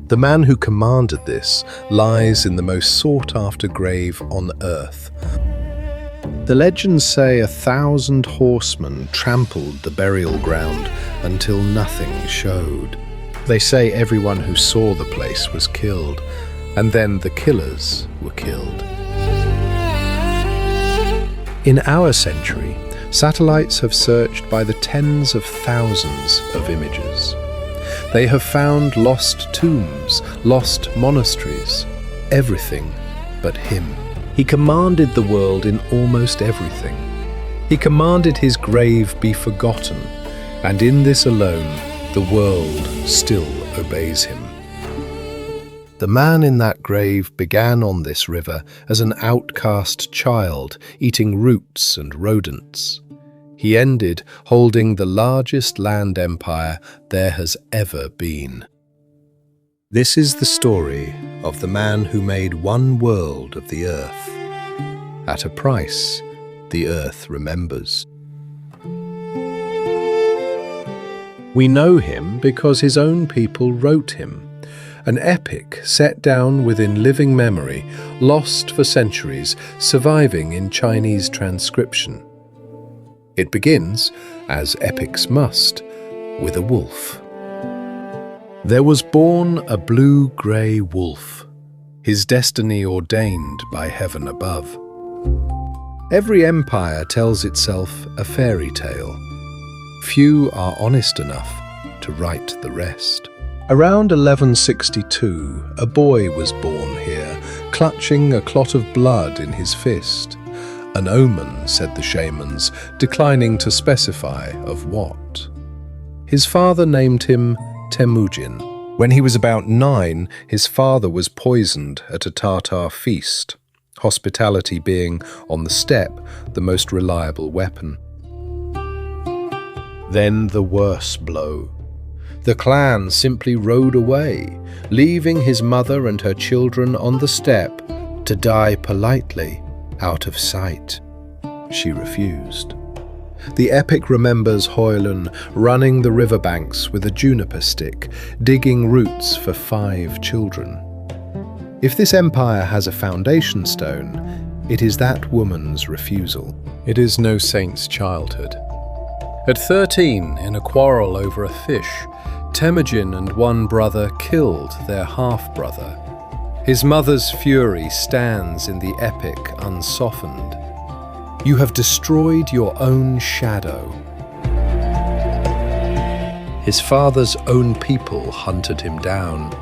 The man who commanded this lies in the most sought-after grave on earth. The legends say 1,000 horsemen trampled the burial ground until nothing showed. They say everyone who saw the place was killed, and then the killers were killed. In our century, satellites have searched by the tens of thousands of images. They have found lost tombs, lost monasteries, everything but him. He commanded the world in almost everything. He commanded his grave be forgotten, and in this alone, the world still obeys him. The man in that grave began on this river as an outcast child, eating roots and rodents. He ended holding the largest land empire there has ever been. This is the story of the man who made one world of the earth. At a price, the earth remembers. We know him because his own people wrote him, an epic set down within living memory, lost for centuries, surviving in Chinese transcription. It begins, as epics must, with a wolf. There was born a blue-grey wolf, his destiny ordained by heaven above. Every empire tells itself a fairy tale. Few are honest enough to write the rest. Around 1162, a boy was born here, clutching a clot of blood in his fist. An omen, said the shamans, declining to specify of what. His father named him Temujin. When he was about 9, his father was poisoned at a Tartar feast, hospitality being, on the steppe, the most reliable weapon. Then the worse blow. The clan simply rode away, leaving his mother and her children on the steppe to die politely, out of sight. She refused. The epic remembers Hoylen running the riverbanks with a juniper stick, digging roots for 5 children. If this empire has a foundation stone, it is that woman's refusal. It is no saint's childhood. At 13, in a quarrel over a fish, Temujin and one brother killed their half-brother. His mother's fury stands in the epic unsoftened. You have destroyed your own shadow. His father's own people hunted him down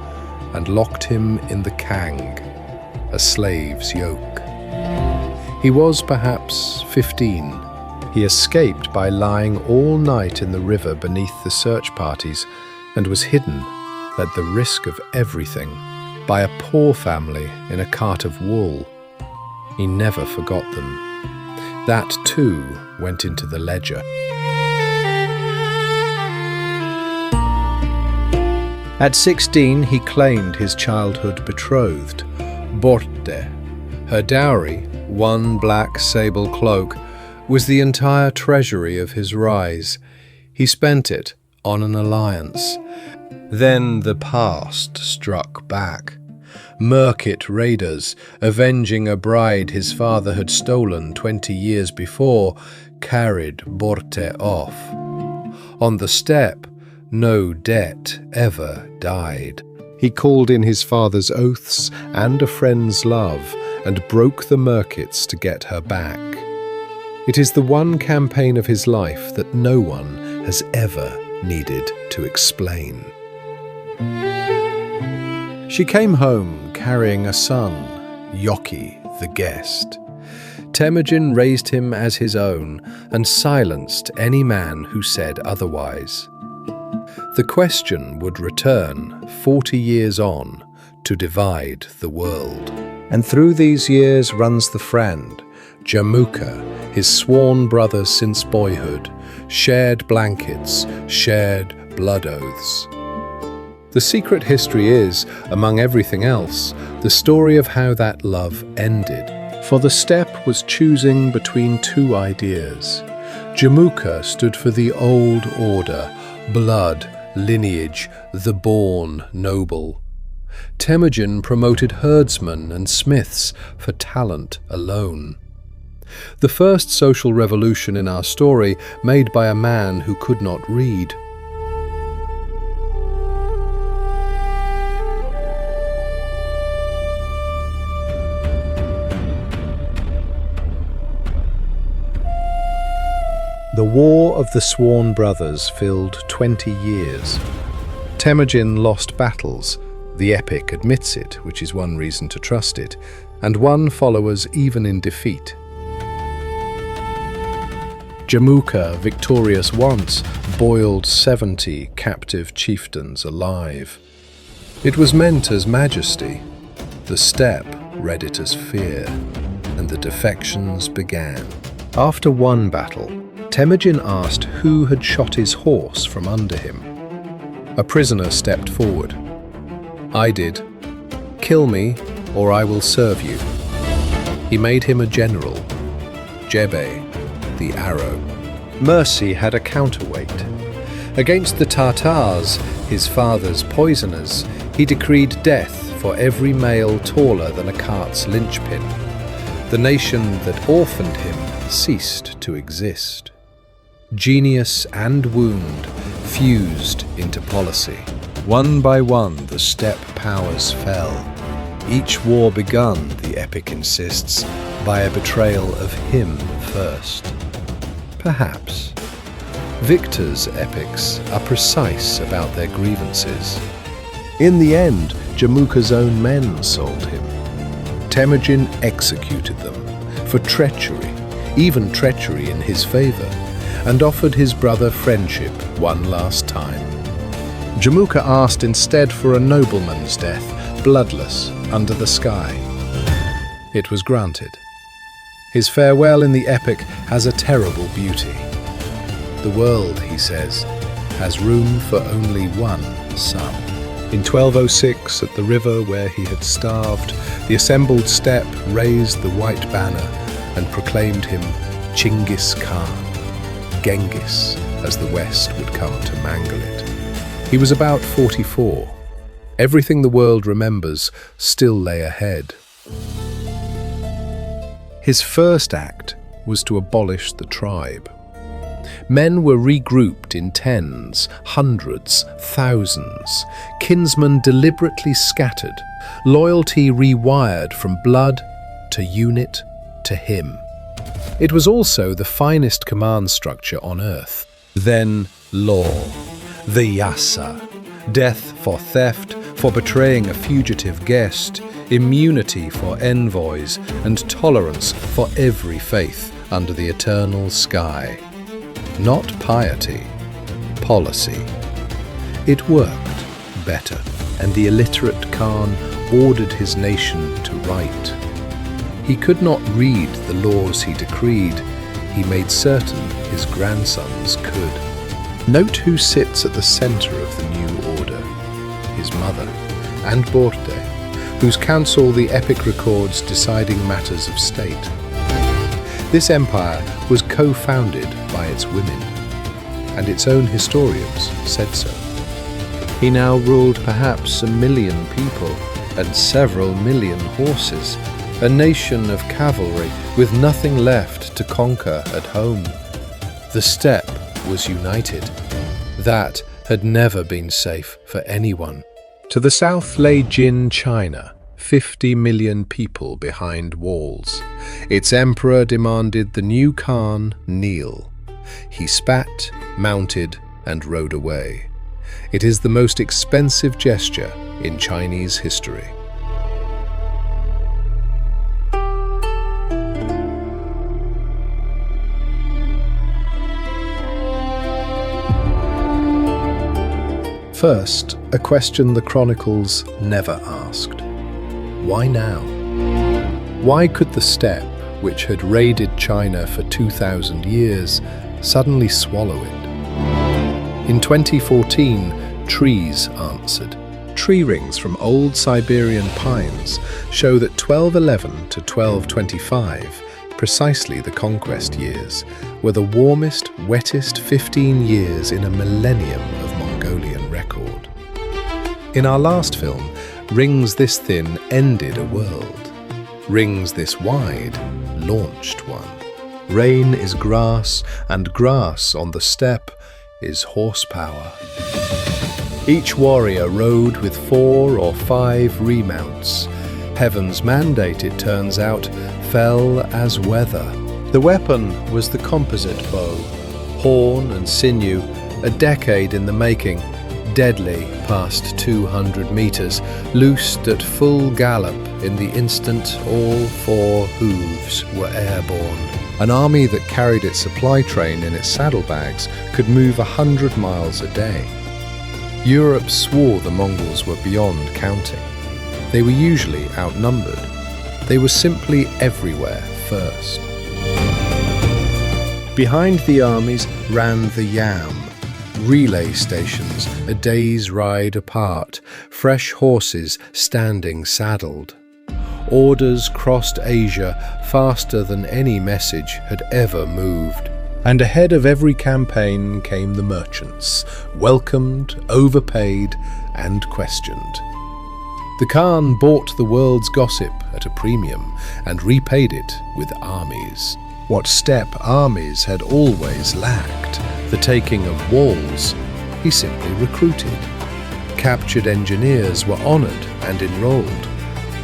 and locked him in the cangue, a slave's yoke. He was perhaps 15. He escaped by lying all night in the river beneath the search parties and was hidden, at the risk of everything, by a poor family in a cart of wool. He never forgot them. That too went into the ledger. At 16, he claimed his childhood betrothed, Borte. Her dowry, one black sable cloak, was the entire treasury of his rise. He spent it on an alliance. Then the past struck back. Merkit raiders, avenging a bride his father had stolen 20 years before, carried Borte off. On the steppe, no debt ever died. He called in his father's oaths and a friend's love, and broke the Merkits to get her back. It is the one campaign of his life that no one has ever needed to explain. She came home carrying a son, Yoki, the guest. Temujin raised him as his own and silenced any man who said otherwise. The question would return 40 years on to divide the world. And through these years runs the friend, Jamuka, his sworn brother since boyhood, shared blankets, shared blood oaths. The secret history is, among everything else, the story of how that love ended. For the steppe was choosing between 2 ideas. Jamuka stood for the old order, blood, lineage, the born noble. Temujin promoted herdsmen and smiths for talent alone. The first social revolution in our story made by a man who could not read. The War of the Sworn Brothers filled 20 years. Temujin lost battles. The epic admits it, which is one reason to trust it, and won followers even in defeat. Jamuka, victorious once, boiled 70 captive chieftains alive. It was meant as majesty. The steppe read it as fear, and the defections began. After one battle, Temujin asked who had shot his horse from under him. A prisoner stepped forward. "I did. Kill me, or I will serve you." He made him a general, Jebe, the arrow. Mercy had a counterweight. Against the Tartars, his father's poisoners, he decreed death for every male taller than a cart's linchpin. The nation that orphaned him ceased to exist. Genius and wound fused into policy. One by one, the steppe powers fell. Each war begun, the epic insists, by a betrayal of him first. Perhaps. Victors' epics are precise about their grievances. In the end, Jamuka's own men sold him. Temujin executed them for treachery, even treachery in his favor, and offered his brother friendship one last time. Jamuka asked instead for a nobleman's death, bloodless, under the sky. It was granted. His farewell in the epic has a terrible beauty. The world, he says, has room for only one son. In 1206, at the river where he had starved, the assembled steppe raised the white banner and proclaimed him Genghis Khan. Genghis, as the West would come to mangle it. He was about 44. Everything the world remembers still lay ahead. His first act was to abolish the tribe. Men were regrouped in tens, hundreds, thousands, kinsmen deliberately scattered, loyalty rewired from blood to unit to him. It was also the finest command structure on earth. Then law, the yasa, death for theft, for betraying a fugitive guest, immunity for envoys, and tolerance for every faith under the eternal sky. Not piety, policy. It worked better, and the illiterate Khan ordered his nation to write. He could not read the laws he decreed. He made certain his grandsons could. Note who sits at the center of the new order. His mother, and Borde, whose council the epic records deciding matters of state. This empire was co-founded by its women, and its own historians said so. He now ruled perhaps 1 million people and several million horses, a nation of cavalry with nothing left to conquer at home. The steppe was united. That had never been safe for anyone. To the south lay Jin China, 50 million people behind walls. Its emperor demanded the new Khan kneel. He spat, mounted, and rode away. It is the most expensive gesture in Chinese history. First, a question the chronicles never asked. Why now? Why could the steppe, which had raided China for 2,000 years, suddenly swallow it? In 2014, trees answered. Tree rings from old Siberian pines show that 1211 to 1225, precisely the Conquest years, were the warmest, wettest 15 years in a millennium of Mongolian record. In our last film, Rings this thin ended a world. Rings this wide launched one. Rain is grass, and grass on the steppe is horsepower. Each warrior rode with 4 or 5 remounts. Heaven's mandate, it turns out, fell as weather. The weapon was the composite bow, horn and sinew, a decade in the making, deadly past 200 meters, loosed at full gallop in the instant all 4 hooves were airborne. An army that carried its supply train in its saddlebags could move 100 miles a day. Europe swore the Mongols were beyond counting. They were usually outnumbered. They were simply everywhere first. Behind the armies ran the Yam, relay stations a day's ride apart, fresh horses standing saddled. Orders crossed Asia faster than any message had ever moved. And ahead of every campaign came the merchants, welcomed, overpaid, and questioned. The Khan bought the world's gossip at a premium and repaid it with armies. What steppe armies had always lacked, the taking of walls, he simply recruited. Captured engineers were honoured and enrolled.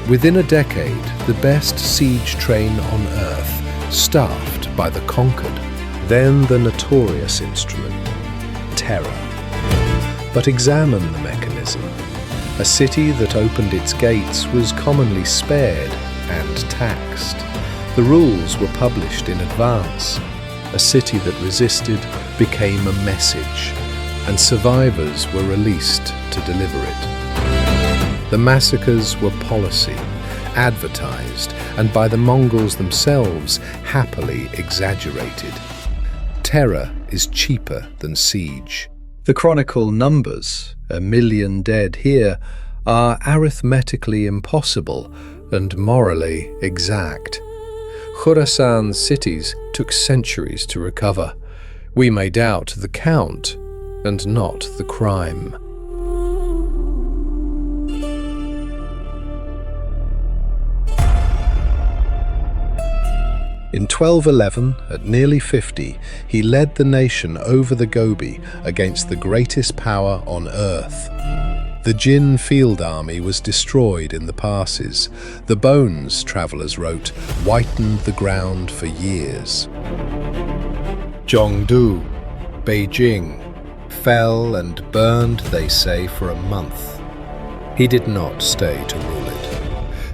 Within a decade, the best siege train on earth, staffed by the conquered. Then the notorious instrument, terror. But examine the mechanism. A city that opened its gates was commonly spared and taxed. The rules were published in advance. A city that resisted became a message, and survivors were released to deliver it. The massacres were policy, advertised, and by the Mongols themselves happily exaggerated. Terror is cheaper than siege. The chronicle numbers, 1 million dead here, are arithmetically impossible and morally exact. Khurasan's cities took centuries to recover. We may doubt the count and not the crime. In 1211, at nearly 50, he led the nation over the Gobi against the greatest power on earth. The Jin field army was destroyed in the passes. The bones, travellers wrote, whitened the ground for years. Zhongdu, Beijing, fell and burned, they say, for a month. He did not stay to rule it.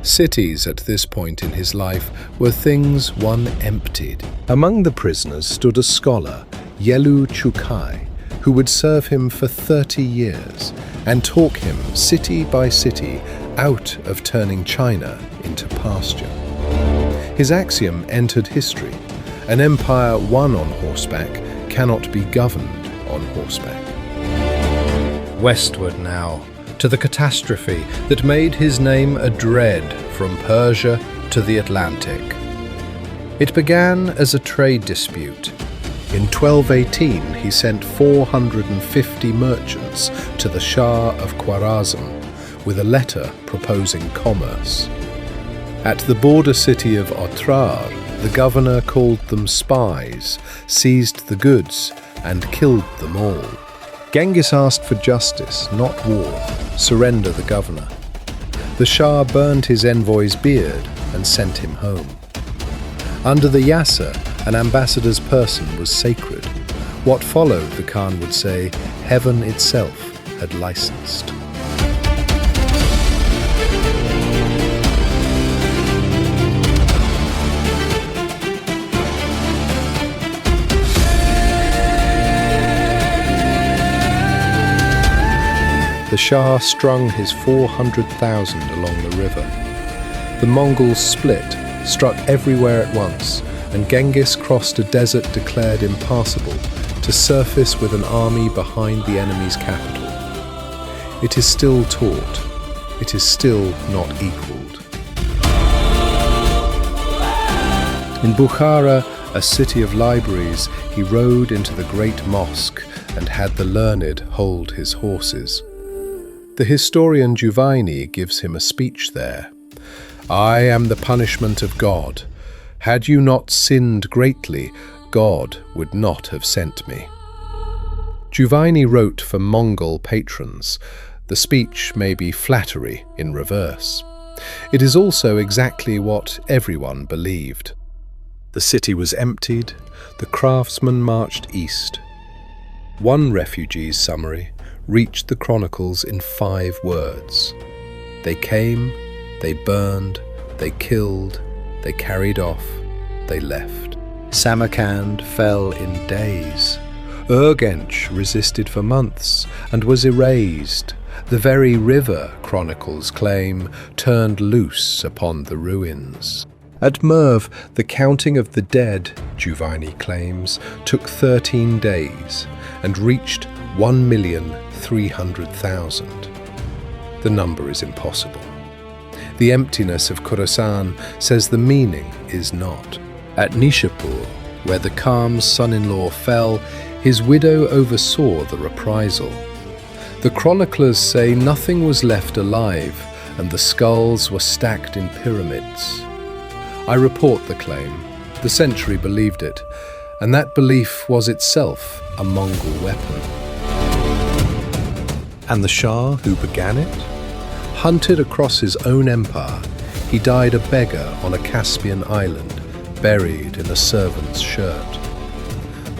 Cities at this point in his life were things one emptied. Among the prisoners stood a scholar, Yelu Chukai, who would serve him for 30 years and talk him city by city out of turning China into pasture. His axiom entered history: an empire won on horseback cannot be governed on horseback. Westward now, to the catastrophe that made his name a dread from Persia to the Atlantic. It began as a trade dispute. In 1218, he sent 450 merchants to the Shah of Khwarazm with a letter proposing commerce. At the border city of Otrar, the governor called them spies, seized the goods, and killed them all. Genghis asked for justice, not war. Surrender the governor. The Shah burned his envoy's beard and sent him home. Under the yassa, an ambassador's person was sacred. What followed, the Khan would say, heaven itself had licensed. The Shah strung his 400,000 along the river. The Mongols split, struck everywhere at once, and Genghis crossed a desert declared impassable to surface with an army behind the enemy's capital. It is still taught. It is still not equalled. In Bukhara, a city of libraries, he rode into the great mosque and had the learned hold his horses. The historian Giovanni gives him a speech there. "I am the punishment of God. Had you not sinned greatly, God would not have sent me." Giovanni wrote for Mongol patrons. The speech may be flattery in reverse. It is also exactly what everyone believed. The city was emptied, the craftsmen marched east. One refugee's summary reached the chronicles in 5 words. They came, they burned, they killed, they carried off, they left. Samarkand fell in days. Urgench resisted for months and was erased. The very river, chronicles claim, turned loose upon the ruins. At Merv, the counting of the dead, Giovanni claims, took 13 days and reached 1,300,000. The number is impossible. The emptiness of Khorasan says the meaning is not. At Nishapur, where the Khan's son-in-law fell, his widow oversaw the reprisal. The chroniclers say nothing was left alive and the skulls were stacked in pyramids. I report the claim. The century believed it, and that belief was itself a Mongol weapon. And the Shah who began it? Hunted across his own empire, he died a beggar on a Caspian island, buried in a servant's shirt.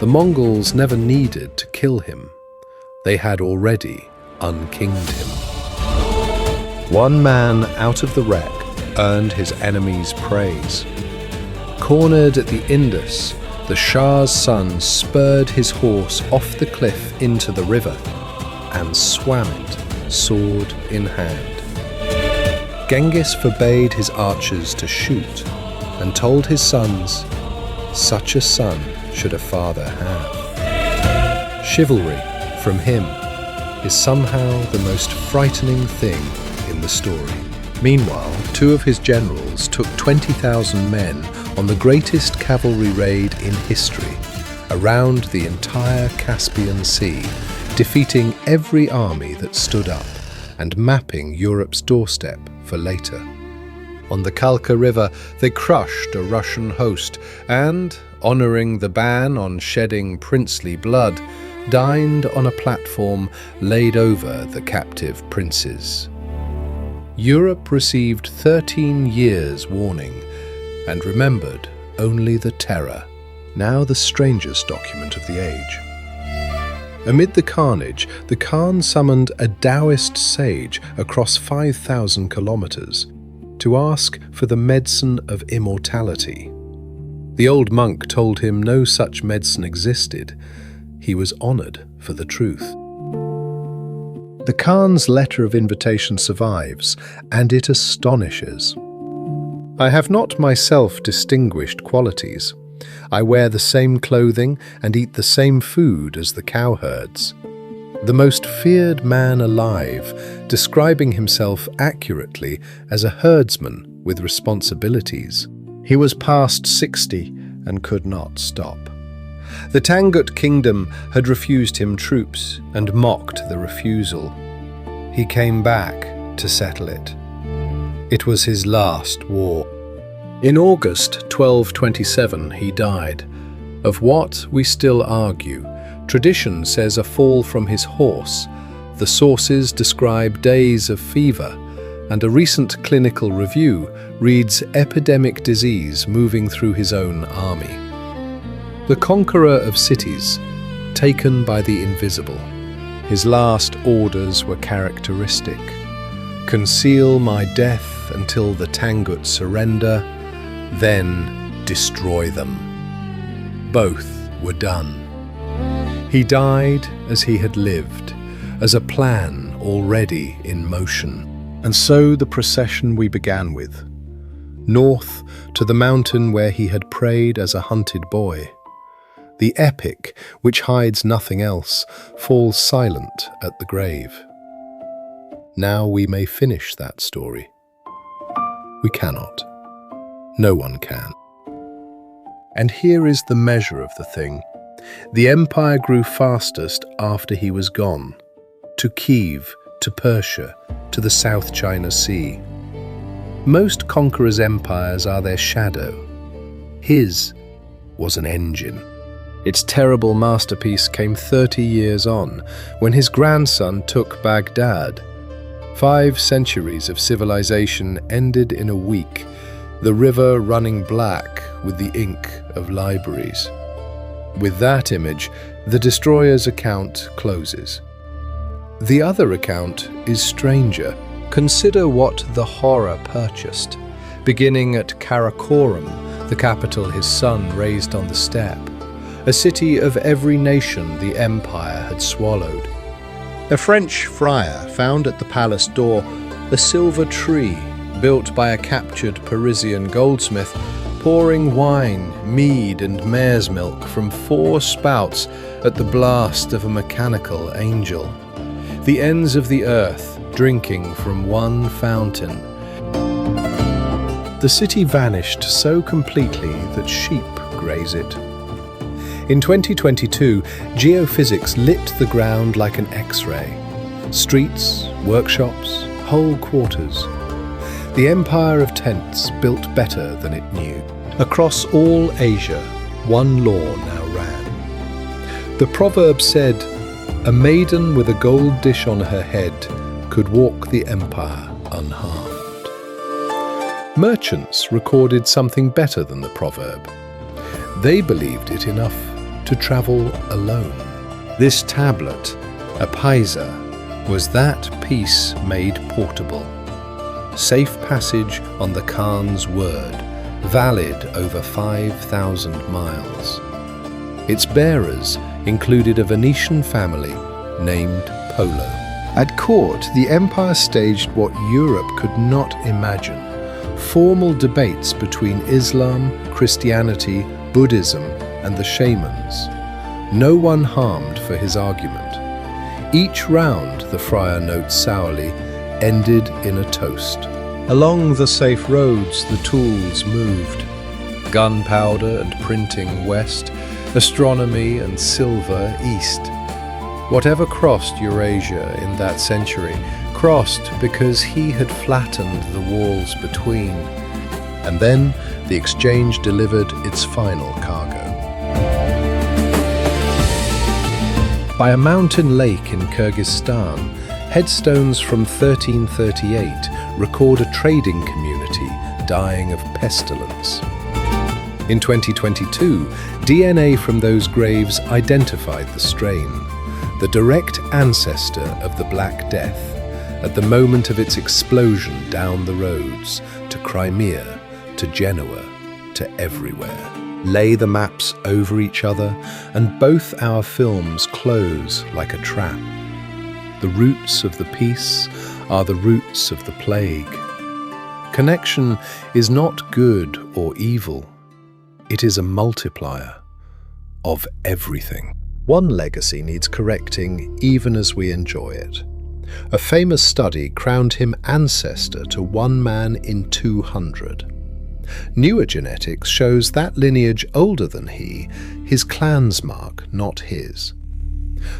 The Mongols never needed to kill him. They had already unkinged him. One man out of the wreck earned his enemies' praise. Cornered at the Indus, the Shah's son spurred his horse off the cliff into the river and swam it, sword in hand. Genghis forbade his archers to shoot and told his sons, "Such a son should a father have." Chivalry, from him, is somehow the most frightening thing in the story. Meanwhile, 2 of his generals took 20,000 men on the greatest cavalry raid in history, around the entire Caspian Sea, defeating every army that stood up and mapping Europe's doorstep for later. On the Kalka River, they crushed a Russian host and, honouring the ban on shedding princely blood, dined on a platform laid over the captive princes. Europe received 13 years' warning and remembered only the terror, now the strangest document of the age. Amid the carnage, the Khan summoned a Taoist sage across 5,000 kilometers to ask for the medicine of immortality. The old monk told him no such medicine existed. He was honored for the truth. The Khan's letter of invitation survives, and it astonishes. I have not myself distinguished qualities. I wear the same clothing and eat the same food as the cowherds. The most feared man alive, describing himself accurately as a herdsman with responsibilities. He was past 60 and could not stop. The Tangut kingdom had refused him troops and mocked the refusal. He came back to settle it. It was his last war. In August 1227 he died. Of what we still argue. Tradition says a fall from his horse. The sources describe days of fever, and a recent clinical review reads epidemic disease moving through his own army. The conqueror of cities, taken by the invisible. His last orders were characteristic. Conceal my death until the Tangut surrender, then destroy them. Both were done. He died as he had lived, as a plan already in motion. And so the procession we began with, north to the mountain where he had prayed as a hunted boy. The epic, which hides nothing else, falls silent at the grave. Now we may finish that story. We cannot. No one can. And here is the measure of the thing. The empire grew fastest after he was gone. To Kiev, to Persia, to the South China Sea. Most conquerors' empires are their shadow. His was an engine. Its terrible masterpiece came 30 years on, when his grandson took Baghdad. 5 centuries of civilization ended in a week, the river running black with the ink of libraries. With that image, the destroyer's account closes. The other account is stranger. Consider what the horror purchased, beginning at Karakorum, the capital his son raised on the steppe, a city of every nation the empire had swallowed. A French friar found at the palace door a silver tree built by a captured Parisian goldsmith, pouring wine, mead and mare's milk from 4 spouts at the blast of a mechanical angel. The ends of the earth drinking from one fountain. The city vanished so completely that sheep graze it. In 2022, geophysics lit the ground like an X-ray. Streets, workshops, whole quarters. The empire of tents built better than it knew. Across all Asia, one law now ran. The proverb said, "A maiden with a gold dish on her head could walk the empire unharmed." Merchants recorded something better than the proverb. They believed it enough to travel alone. This tablet, a paisa, was that piece made portable. Safe passage on the Khan's word, valid over 5,000 miles. Its bearers included a Venetian family named Polo. At court, the empire staged what Europe could not imagine: formal debates between Islam, Christianity, Buddhism, and the shamans. No one harmed for his argument. Each round, the friar notes sourly, ended in a toast. Along the safe roads the tools moved. Gunpowder and printing west, astronomy and silver east. Whatever crossed Eurasia in that century crossed because he had flattened the walls between. And then the exchange delivered its final cargo. By a mountain lake in Kyrgyzstan, headstones from 1338 record a trading community dying of pestilence. In 2022, DNA from those graves identified the strain, the direct ancestor of the Black Death, at the moment of its explosion down the roads, to Crimea, to Genoa, to everywhere. Lay the maps over each other, and both our films close like a trap. The roots of the peace are the roots of the plague. Connection is not good or evil. It is a multiplier of everything. One legacy needs correcting even as we enjoy it. A famous study crowned him ancestor to 1 man in 200. Newer genetics shows that lineage older than he, his clan's mark, not his.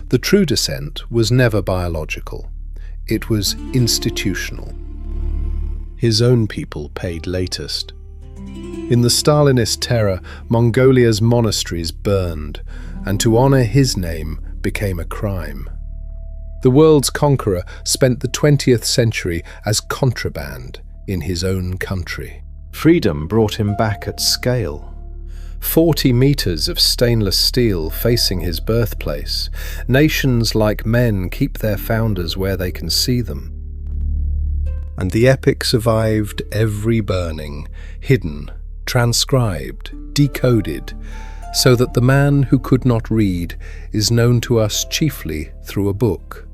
The true descent was never biological. It was institutional. His own people paid latest. In the Stalinist terror, Mongolia's monasteries burned, and to honor his name became a crime. The world's conqueror spent the 20th century as contraband in his own country. Freedom brought him back at scale. 40 meters of stainless steel facing his birthplace. Nations like men keep their founders where they can see them. And the epic survived every burning, hidden, transcribed, decoded, so that the man who could not read is known to us chiefly through a book.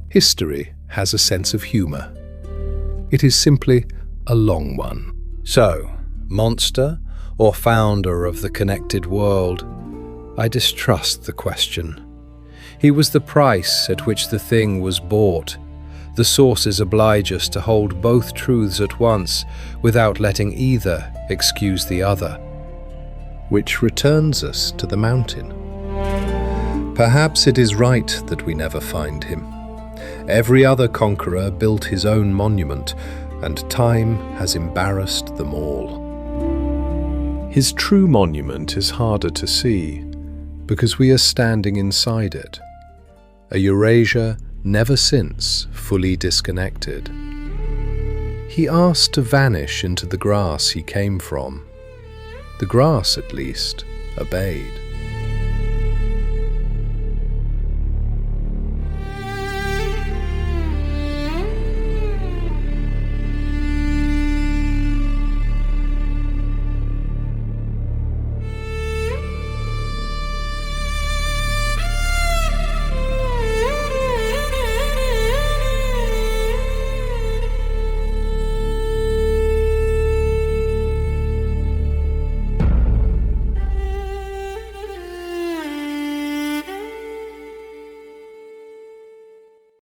History has a sense of humor. It is simply a long one. So, monster or founder of the connected world? I distrust the question. He was the price at which the thing was bought. The sources oblige us to hold both truths at once without letting either excuse the other. Which returns us to the mountain. Perhaps it is right that we never find him. Every other conqueror built his own monument, and time has embarrassed them all. His true monument is harder to see, because we are standing inside it. A Eurasia never since fully disconnected. He asked to vanish into the grass he came from. The grass, at least, obeyed.